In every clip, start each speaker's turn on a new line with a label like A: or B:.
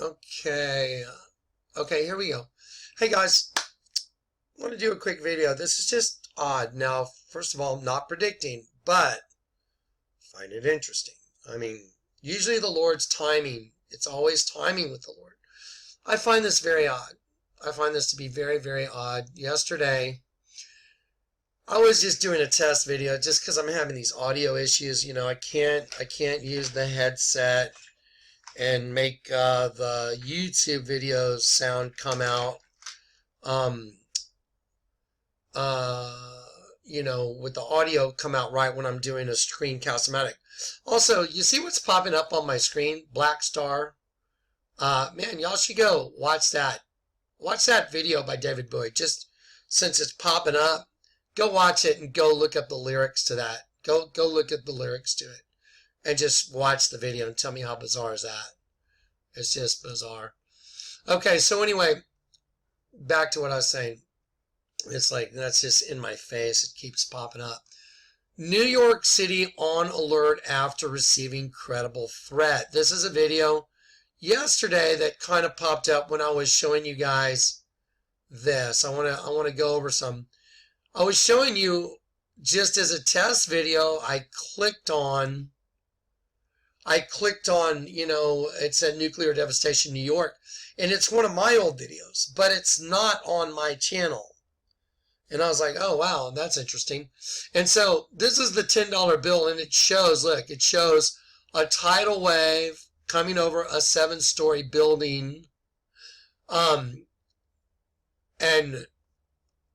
A: Okay. Okay, here we go. Hey guys, I want to do a quick video. This is just odd. Now, first of all, not predicting, but find it interesting. I mean, usually the Lord's timing, it's always timing with the Lord. I find this very odd. I find this to be very, very odd. Yesterday, I was just doing a test video just because I'm having these audio issues. You know, I can't use the headset and make the YouTube videos sound come out, you know, with the audio come out right when I'm doing a screencast-o-matic. Also, you see what's popping up on my screen? Black star. Man, y'all should go watch that. Watch that video by David Bowie. Just since it's popping up, go watch it and go look up the lyrics to that. Go look at the lyrics to it. And just watch the video and tell me how bizarre is that. It's just bizarre. Okay, so anyway, back to what I was saying. It's like, that's just in my face. It keeps popping up. New York City on alert after receiving credible threat. This is a video yesterday that kind of popped up when I was showing you guys this. I want to go over some. I was showing you just as a test video. I clicked on, you know, it said nuclear devastation New York, and it's one of my old videos, but it's not on my channel. And I was like, oh, wow, that's interesting. And so this is the $10 bill, and it shows, look, it shows a tidal wave coming over a 7-story building. And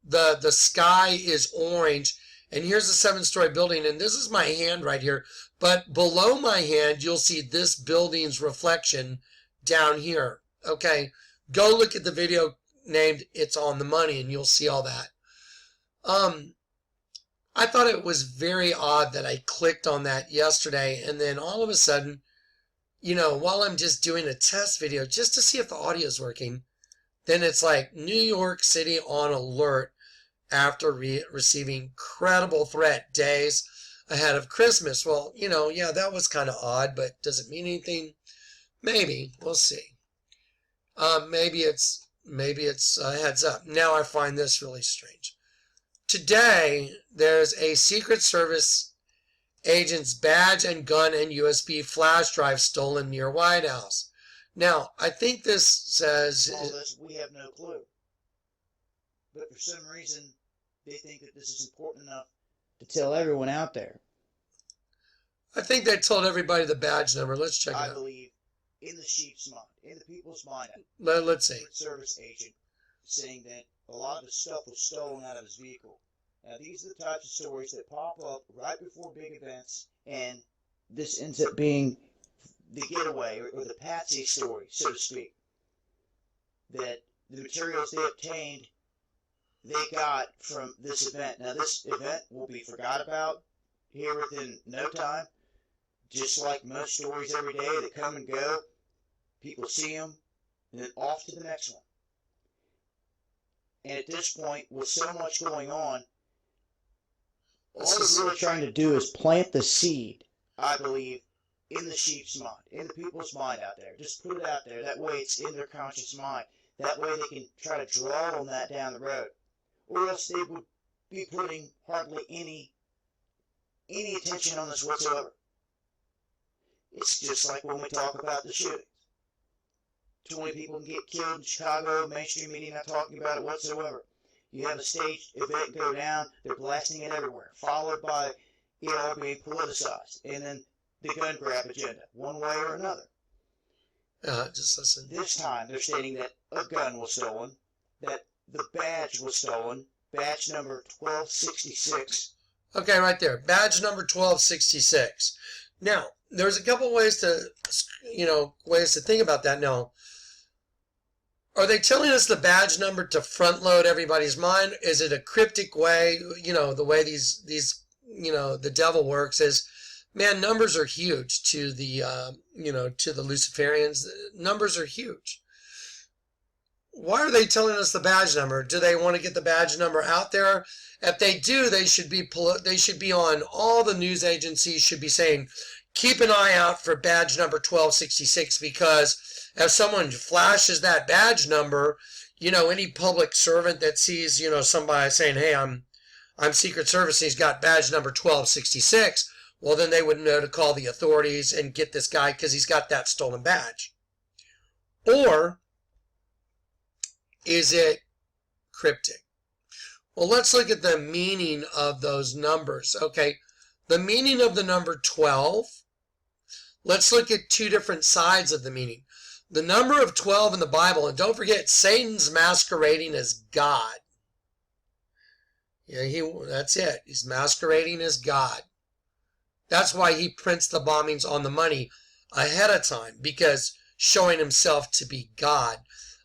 A: the sky is orange. And here's a 7-story building, and this is my hand right here. But below my hand, you'll see this building's reflection down here. Okay, go look at the video named It's on the Money, and you'll see all that. I thought it was very odd that I clicked on that yesterday, and then all of a sudden, you know, while I'm just doing a test video, just to see if the audio is working, then it's like New York City on alert after receiving credible threat days ahead of Christmas. Well, you know, yeah, that was kind of odd, but does it mean anything? Maybe. We'll see. Maybe it's a heads up. Now I find this really strange. Today, there's a Secret Service agent's badge and gun and USB flash drive stolen near White House. Now, I think this says...
B: All this, we have no clue. But for some reason, they think that this is important enough to tell everyone out there.
A: I think they told everybody the badge number. Let's check it out.
B: I believe in the sheep's mind, in the people's mind,
A: let's see.
B: Secret Service agent saying that a lot of the stuff was stolen out of his vehicle. Now, these are the types of stories that pop up right before big events, and this ends up being the getaway or the patsy story, so to speak. That the materials they obtained, they got from this event. Now, this event will be forgot about here within no time. Just like most stories every day that come and go, people see them, and then off to the next one. And at this point, with so much going on, all they're really trying to do is plant the seed, I believe, in the sheep's mind, in the people's mind out there. Just put it out there. That way it's in their conscious mind. That way they can try to draw on that down the road. Or else they would be putting hardly any attention on this whatsoever. It's just like when we talk about the shootings. 20 people can get killed in Chicago, mainstream media not talking about it whatsoever. You have a staged event go down, they're blasting it everywhere, followed by it all being politicized, and then the gun grab agenda, one way or another.
A: Just listen.
B: This time, they're stating that a gun was stolen, that the badge was stolen, badge number 1266.
A: Okay, right there, badge number 1266. Now, there's a couple ways to, you know, ways to think about that. Now, are they telling us the badge number to front load everybody's mind? Is it a cryptic way? You know, the way these you know, the devil works is, man, numbers are huge to the, you know, to the Luciferians. Numbers are huge. Why are they telling us the badge number? Do they want to get the badge number out there? If they do, they should be on all the news agencies should be saying, keep an eye out for badge number 1266, because if someone flashes that badge number, any public servant that sees, somebody saying, hey, I'm Secret Service, and he's got badge number 1266, well, then they would know to call the authorities and get this guy because he's got that stolen badge. Or is it cryptic? Well, let's look at the meaning of those numbers. Okay, the meaning of the number 12, let's look at two different sides of the meaning. The number of 12 in the Bible, and don't forget, Satan's masquerading as God. That's it. He's masquerading as God. That's why he prints the bombings on the money ahead of time, because showing himself to be God.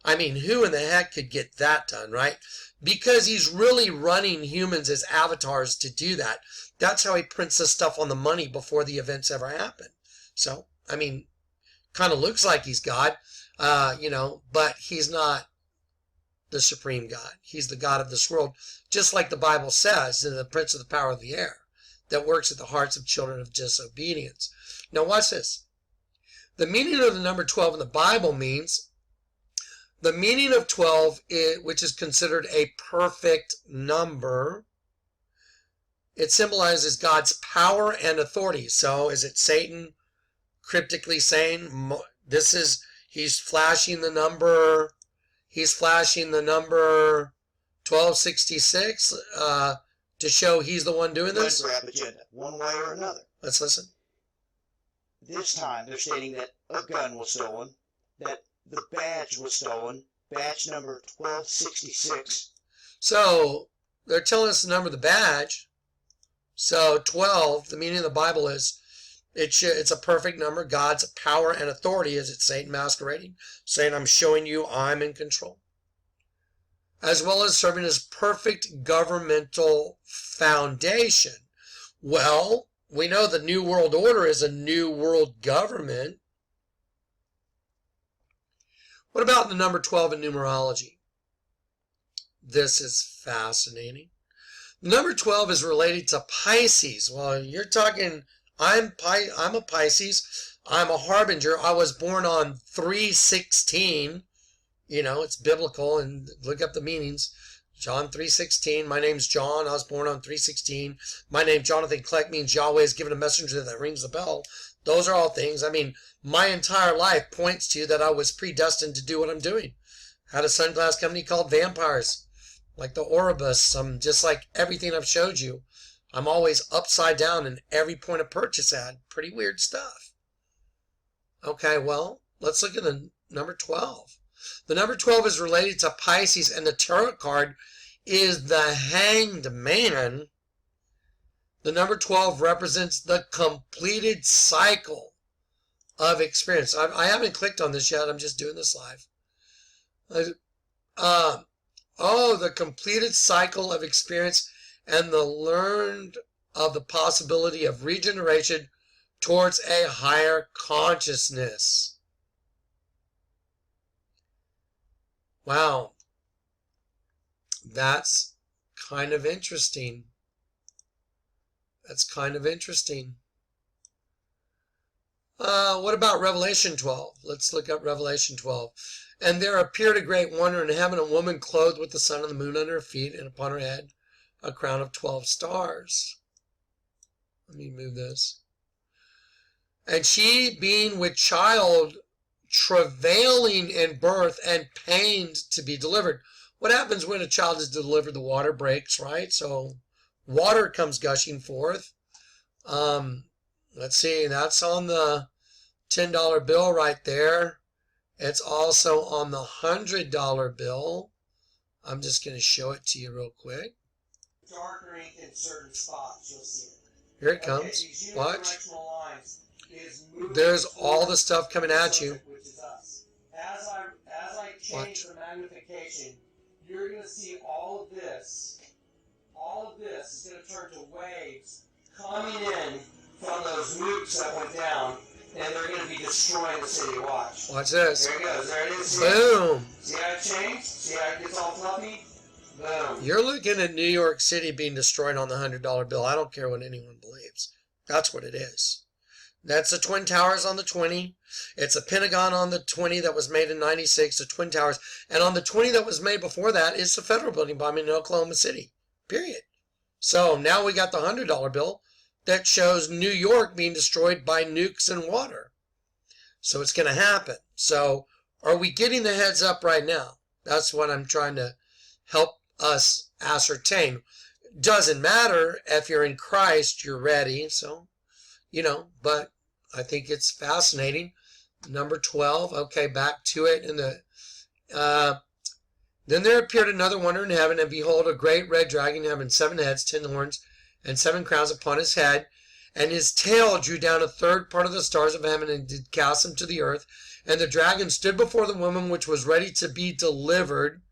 A: I mean, who in the heck could get that done, right? Because he's really running humans as avatars to do that. That's how he prints the stuff on the money before the events ever happen. So, I mean, kind of looks like he's God, but he's not the supreme God. He's the God of this world, just like the Bible says, the prince of the power of the air, that works at the hearts of children of disobedience. Now watch this. The meaning of the number 12 in the Bible means the meaning of 12, which is considered a perfect number. It symbolizes God's power and authority. So is it Satan cryptically saying he's flashing the number 1266 to show he's the one doing this?
B: Grab agenda, one way or another.
A: Let's listen.
B: This time they're stating that a gun was stolen, that the badge was stolen, badge number 1266.
A: So they're telling us the number of the badge. So 12, the meaning of the Bible is it's a perfect number. God's power and authority. Is it Satan masquerading, saying, I'm showing you I'm in control? As well as serving as perfect governmental foundation. Well, we know the New World Order is a new world government. What about the number 12 in numerology? This is fascinating. The number 12 is related to Pisces. Well, you're talking, I'm a Pisces. I'm a harbinger. I was born on 3/16. It's biblical, and look up the meanings. John 3:16. My name's John. I was born on 3/16. My name, Jonathan Kleck, means Yahweh has given a messenger that rings the bell. Those are all things. I mean, my entire life points to that I was predestined to do what I'm doing. Had a sunglass company called Vampires, like the Oribus. I'm just like everything I've showed you. I'm always upside down in every point of purchase ad. Pretty weird stuff. Okay, well, let's look at the number 12. The number 12 is related to Pisces, and the tarot card is the Hanged Man. The number 12 represents the completed cycle of experience. I haven't clicked on this yet. I'm just doing this live. The completed cycle of experience and the learned of the possibility of regeneration towards a higher consciousness. Wow. That's kind of interesting. What about Revelation 12? Let's look up Revelation 12. And there appeared a great wonder in heaven, a woman clothed with the sun and the moon under her feet, and upon her head a crown of 12 stars. Let me move this. And she, being with child, travailing in birth and pained to be delivered. What happens when a child is delivered? The water breaks, right? So water comes gushing forth. Let's see, that's on the $10 bill right there. It's also on the $100 bill. I'm just going to show it to you real quick.
C: Darker ink in certain spots, you'll see it.
A: Here it comes. Watch. There's all the stuff coming at you.
C: Which is us. As I change the magnification, you're going to see all of this. All of this is going to turn to waves coming in from those nukes that went down, and they're going to be destroying the city. Watch.
A: Watch this.
C: There it goes. There it is.
A: Boom.
C: See how it changed? See how it gets all fluffy? Boom.
A: You're looking at New York City being destroyed on the $100 bill. I don't care what anyone believes. That's what it is. That's the Twin Towers on the 20. It's a Pentagon on the 20 that was made in 96, the Twin Towers. And on the 20 that was made before that is the federal building bombing in Oklahoma City. Period. So now we got the $100 bill that shows New York being destroyed by nukes and water. So it's going to happen. So are we getting the heads up right now? That's what I'm trying to help us ascertain. Doesn't matter if you're in Christ, you're ready. So, but I think it's fascinating. Number 12. Okay, back to it. Then there appeared another wonder in heaven, and behold, a great red dragon having 7 heads, 10 horns, and 7 crowns upon his head. And his tail drew down a third part of the stars of heaven, and did cast them to the earth. And the dragon stood before the woman which was ready to be delivered,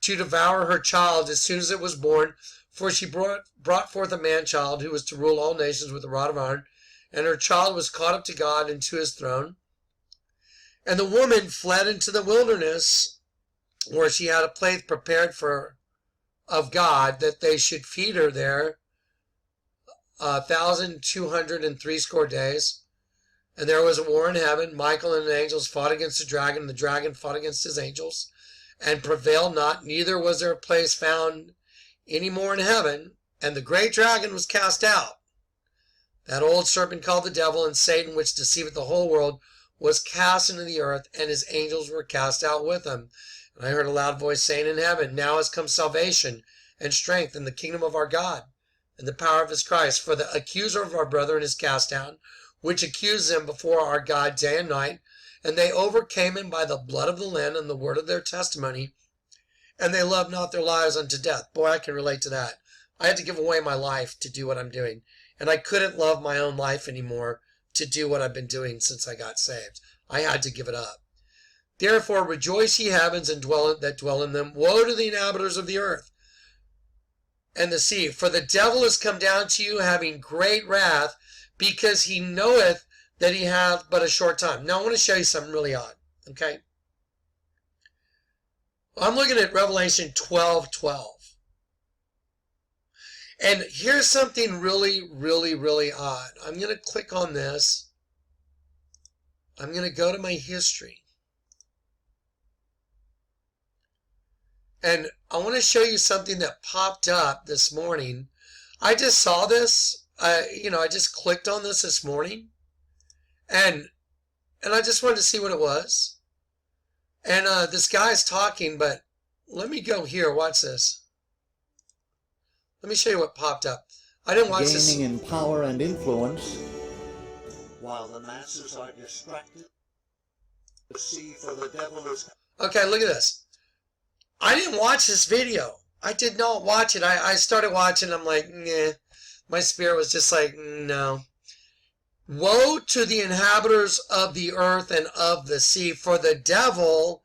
A: to devour her child as soon as it was born. For she brought forth a man-child, who was to rule all nations with a rod of iron. And her child was caught up to God and to his throne. And the woman fled into the wilderness, where she had a place prepared of God, that they should feed her there 1,260 days. And there was a war in heaven. Michael and the angels fought against the dragon, and the dragon fought against his angels, and prevailed not, neither was there a place found any more in heaven. And the great dragon was cast out, that old serpent called the devil and Satan, which deceiveth the whole world, was cast into the earth, and his angels were cast out with him. And I heard a loud voice saying in heaven, Now is come salvation and strength in the kingdom of our God, and the power of his Christ. For the accuser of our brethren is cast down, which accused them before our God day and night. And they overcame him by the blood of the Lamb and the word of their testimony, and they loved not their lives unto death. Boy, I can relate to that. I had to give away my life to do what I'm doing, and I couldn't love my own life anymore to do what I've been doing since I got saved. I had to give it up. Therefore rejoice, ye heavens, and that dwell in them. Woe to the inhabitants of the earth and the sea, for the devil is come down to you, having great wrath, because he knoweth that he hath but a short time. Now I want to show you something really odd. Okay, I'm looking at Revelation 12:12. And here's something really, really, really odd. I'm going to click on this. I'm going to go to my history. And I want to show you something that popped up this morning. I just saw this. I just clicked on this morning. And I just wanted to see what it was. And this guy's talking, but let me go here. Watch this. Let me show you what popped up. I didn't watch this.
D: Gaining in power and influence,
E: while the masses are distracted. The sea for the devil is.
A: Okay, look at this. I didn't watch this video. I did not watch it. I started watching. I'm like, nah. My spirit was just like, no. Woe to the inhabitants of the earth and of the sea, for the devil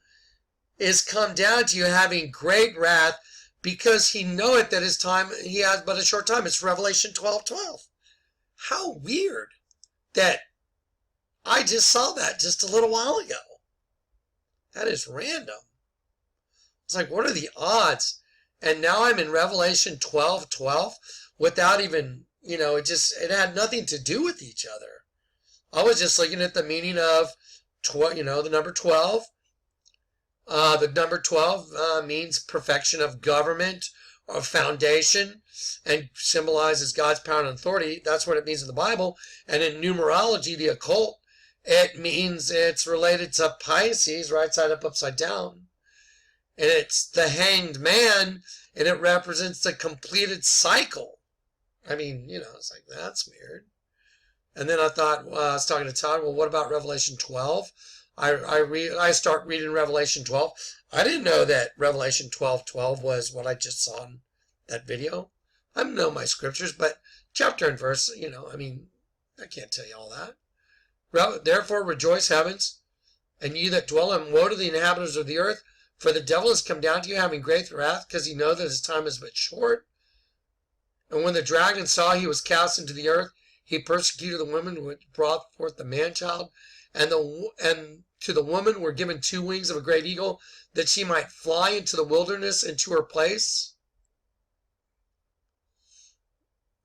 A: is come down to you, having great wrath, because he knoweth that his time, he has but a short time. It's Revelation 12:12. How weird that I just saw that just a little while ago. That is random. It's like, what are the odds? And now I'm in Revelation 12:12 without even, it had nothing to do with each other. I was just looking at the meaning of, the number 12. The number 12 means perfection of government or foundation, and symbolizes God's power and authority. That's what it means in the Bible. And in numerology, the occult, it means it's related to Pisces, right side up, upside down. And it's the hanged man, and it represents the completed cycle. I mean, it's like, that's weird. And then I thought, I was talking to Todd, well, what about Revelation 12? I start reading Revelation 12. I didn't know that Revelation 12:12 was what I just saw in that video. I know my scriptures, but chapter and verse, I can't tell you all that. Therefore rejoice, heavens, and ye that dwell in. Woe to the inhabitants of the earth, for the devil is come down to you, having great wrath, because he knows that his time is but short. And when the dragon saw he was cast into the earth, he persecuted the woman which brought forth the man-child, and to the woman were given 2 wings of a great eagle, that she might fly into the wilderness and to her place.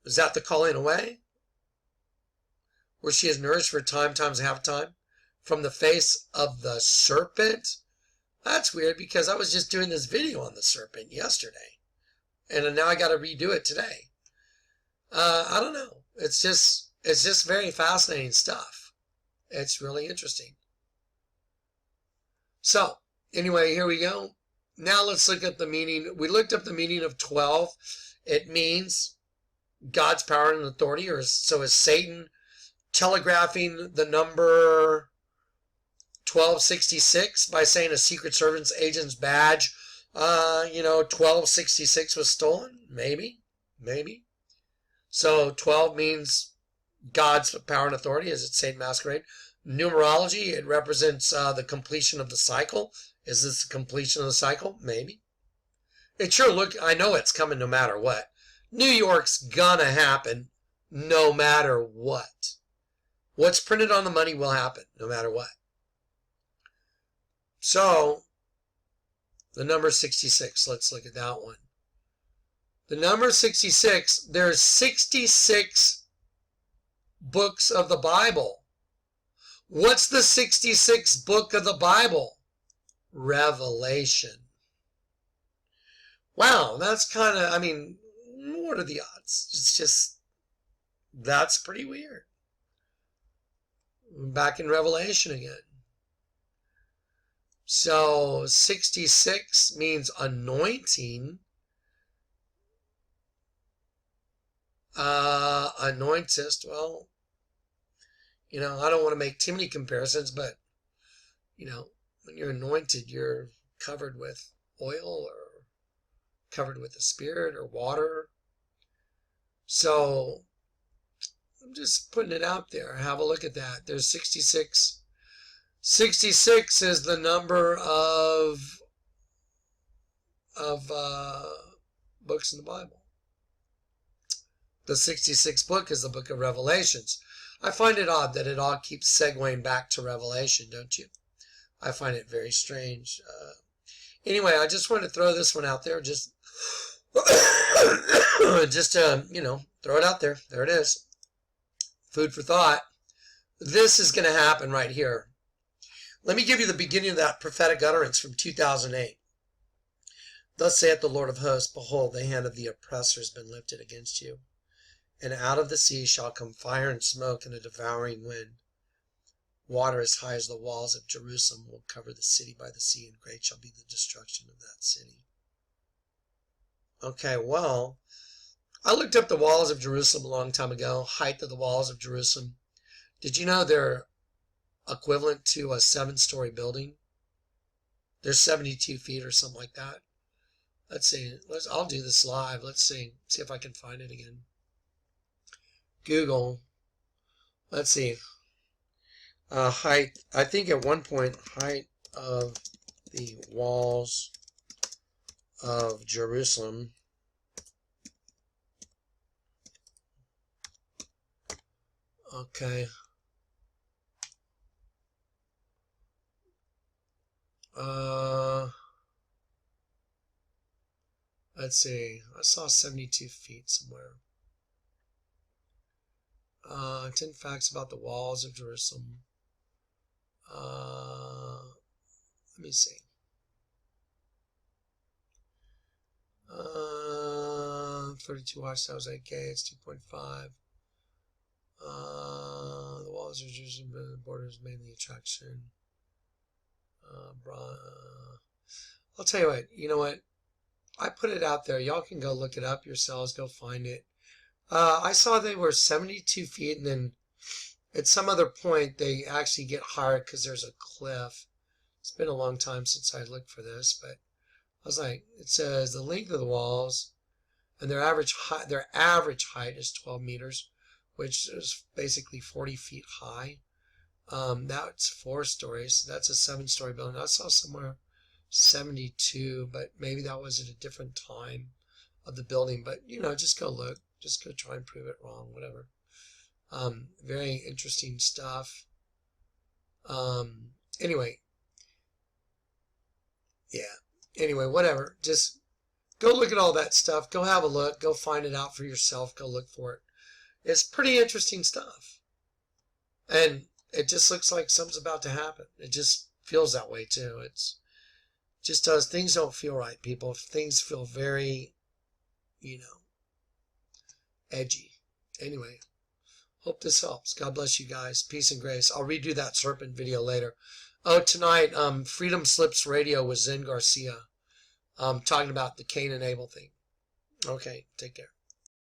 A: Is that the calling away? where she is nourished for time times half time from the face of the serpent. That's weird because I was just doing this video on the serpent yesterday. And now I got to redo it today. I don't know. It's just very fascinating stuff. It's really interesting. So, anyway, here we go. Now let's look at the meaning. We looked up the meaning of 12. It means God's power and authority. So is Satan telegraphing the number 1266 by saying a Secret Service agent's badge, 1266 was stolen? Maybe. So 12 means God's power and authority. Is it Satan masquerade? Numerology, it represents the completion of the cycle. Is this the completion of the cycle? Maybe. It sure I know it's coming no matter what. New York's gonna happen no matter what. What's printed on the money will happen no matter what. So, the number 66, let's look at that one. The number 66, there's 66 books of the Bible. What's the 66th book of the Bible? Revelation. Wow, that's kind of, what are the odds? It's just, that's pretty weird. Back in Revelation again. So 66 means anointing. Anointist, well, I don't want to make too many comparisons, but, when you're anointed, you're covered with oil or covered with the Spirit or water. So I'm just putting it out there. Have a look at that. There's 66. 66 is the number of books in the Bible. The 66th book is the book of Revelations. I find it odd that it all keeps segueing back to Revelation, don't you? I find it very strange. Anyway, I just wanted to throw this one out there. Just throw it out there. There it is. Food for thought. This is going to happen right here. Let me give you the beginning of that prophetic utterance from 2008. Thus saith the Lord of hosts, behold, the hand of the oppressor has been lifted against you. And out of the sea shall come fire and smoke and a devouring wind. Water as high as the walls of Jerusalem will cover the city by the sea, and great shall be the destruction of that city. Okay, well, I looked up the walls of Jerusalem a long time ago, height of the walls of Jerusalem. Did you know they're equivalent to a 7-story building? They're 72 feet or something like that. Let's see. I'll do this live. Let's see if I can find it again. Google. Let's see. Height. I think at one point, height of the walls of Jerusalem. Okay. Let's see. I saw 72 feet somewhere. 10 facts about the walls of Jerusalem. Let me see. 32 watchtowers, 8 gates, 2.5. The walls of Jerusalem, the borders mainly attraction. I'll tell you what, you know what? I put it out there. Y'all can go look it up yourselves. Go find it. I saw they were 72 feet, and then at some other point they actually get higher because there's a cliff. It's been a long time since I looked for this, but I was like, it says the length of the walls and their average height is 12 meters, which is basically 40 feet high. That's 4 stories. So that's a 7-story building. I saw somewhere 72, but maybe that was at a different time of the building. But, just go look. Just go try and prove it wrong, whatever. Very interesting stuff. Anyway. Yeah. Anyway, whatever. Just go look at all that stuff. Go have a look. Go find it out for yourself. Go look for it. It's pretty interesting stuff. And it just looks like something's about to happen. It just feels that way too. It's just does. Things don't feel right, people. Things feel very, edgy. Anyway, hope this helps. God bless you guys. Peace and grace. I'll redo that serpent video later. Oh, tonight, Freedom Slips Radio with Zen Garcia, talking about the Cain and Abel thing. Okay, take care.